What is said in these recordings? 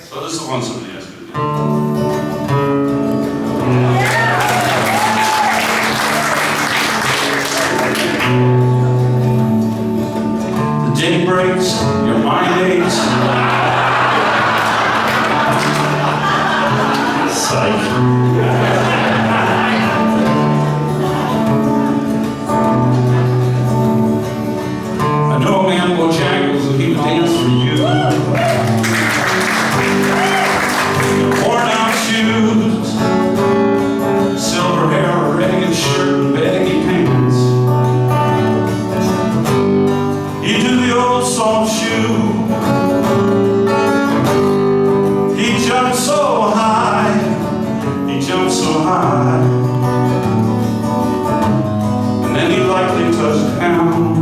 So this is the one somebody asked me to do. The day breaks, your mind aches. Psych. I know a man, Bojangles, and he would dance for you. Worn out shoes, silver hair, ragged shirt, and baggy pants. He do the old soft shoe. He jumped so high, he jumped so high, and then he likely touched down.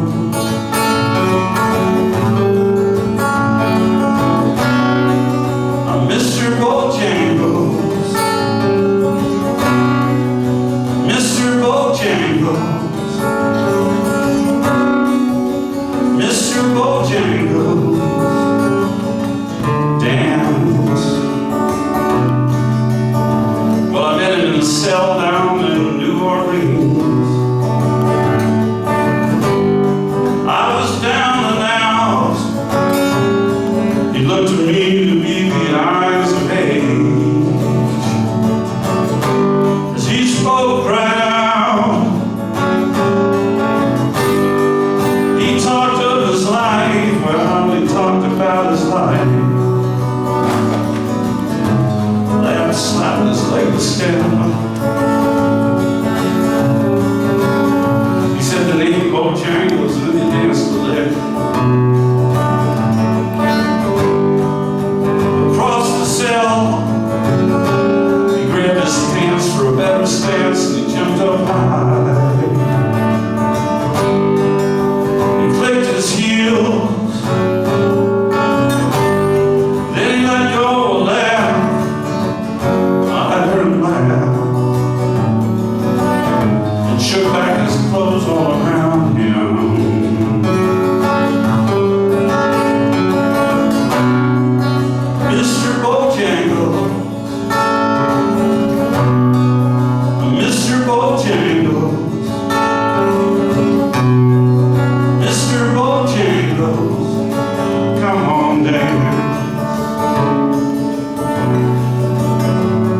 Mr. Bojangles, Mr. Bojangles, Mr. Bojangles, dance. Well, I met him in a cell down in New Orleans. I was down and out. He looked at me to be the eyes of age. As he spoke right out, he talked of his life. Well, he talked about his life. Laughed, slapped his leg with stem. He said the name Bojangles, and then he danced the lick. He grabbed his pants for a better stance and he jumped up high. He clicked his heels, then he let go a laugh. I heard him laugh and shook back his clothes all around him. Mr. Bojangles, Mr. Bojangles, Mr. Bojangles, come on dance.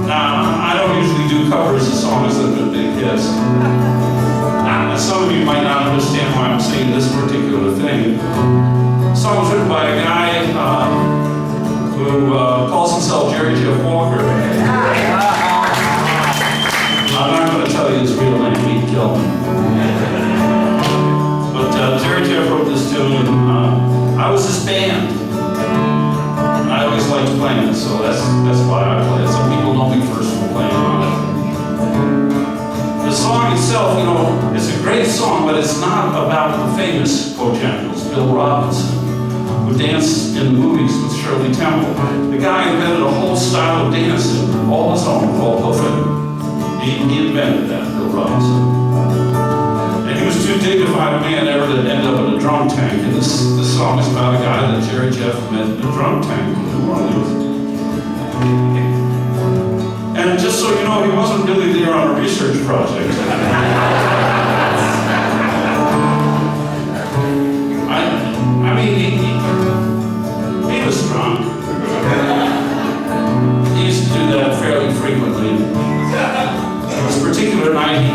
Now, I don't usually do covers of songs that have been big hits. Now, some of you might not understand why I'm singing this particular thing. The song was written by a guy who calls himself Jerry Jeff Walker. I'm not going to tell you his real name, he'd kill me. But Jerry Jeff wrote this tune, and I was his band. And I always liked playing it, so that's why I play it. Some people know me first from playing on it. The song itself, you know, is a great song, but it's not about the famous Bojangles, Bill Robinson, who danced in the movies with Shirley Temple. The guy invented a whole style of dancing, all his own, called hoofing. He invented that, Bill Robinson. And he was too dignified a man ever to end up in a drum tank. And this song is about a guy that Jerry Jeff met in a drum tank in New Orleans. And just so you know, he wasn't really there on a research project. I mean, he was drunk. He used to do that fairly frequently. This particular night, he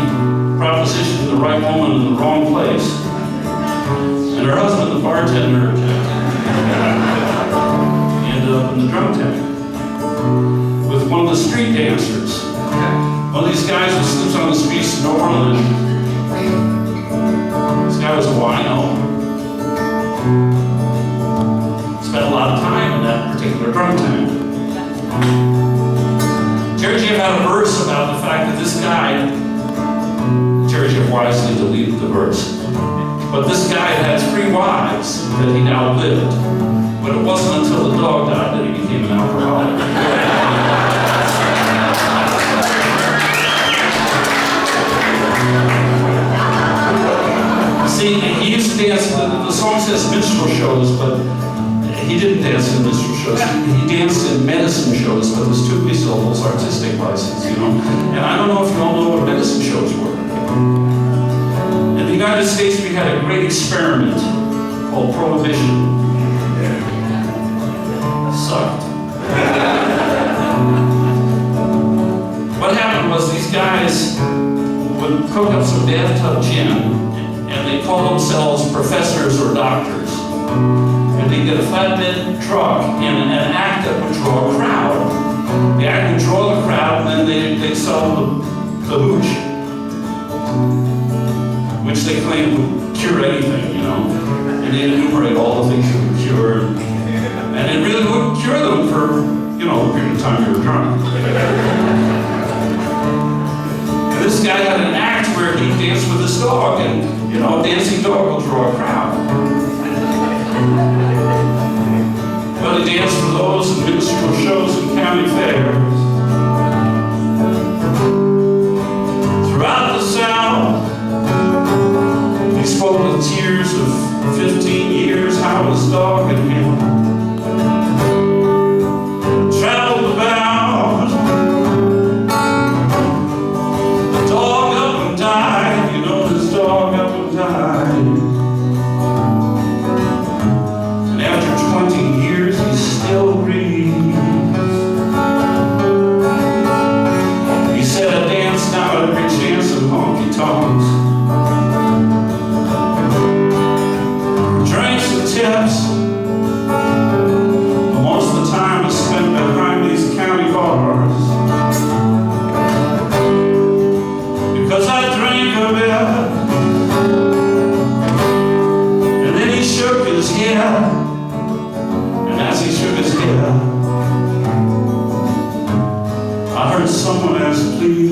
propositioned the right woman in the wrong place. And her husband, the bartender, he ended up in the drum tank with one of the street dancers. One of these guys who sleeps on the streets in New Orleans. This guy was a wino. Spent a lot of time in that particular drum tank. Jerry Jeff had a verse about the fact that this guy, Jerry Jeff wisely deleted the verse, but this guy had 3 wives that he outlived. But it wasn't until the dog died that he became an alcoholic. See, he used to dance, the song says minstrel shows, but he didn't dance in minstrel shows. He danced in medicine shows, but there's two syllables, artistic license, you know. And I don't know if you all know what medicine shows were. In the United States, we had a great experiment called Prohibition. Sucked. What happened was these guys would cook up some bathtub gin, and they call themselves professors or doctors. And they get a flatbed truck and an act that would draw a crowd. The act would draw the crowd, and then they'd sell the hooch, which they claimed would cure anything, you know. And they'd enumerate all the things it would cure. And it really would cure them for, you know, a period of time you were drunk. And this guy had an act where he danced with his dog, and, you know, a dancing dog will draw a crowd. Well, he danced for those and minstrel shows and county fairs. Throughout the South, he spoke with tears of 15 years, how his dog and him traveled about. The dog up and died, you know, his dog up and died. And after 20 years, he still breathes. He said, I dance now at every chance of honky-tonks. Drinks and tips. Most of the time is spent behind these county bars. Because I drank a bit. And then he shook his head. And as he shook his head, I heard someone ask, please.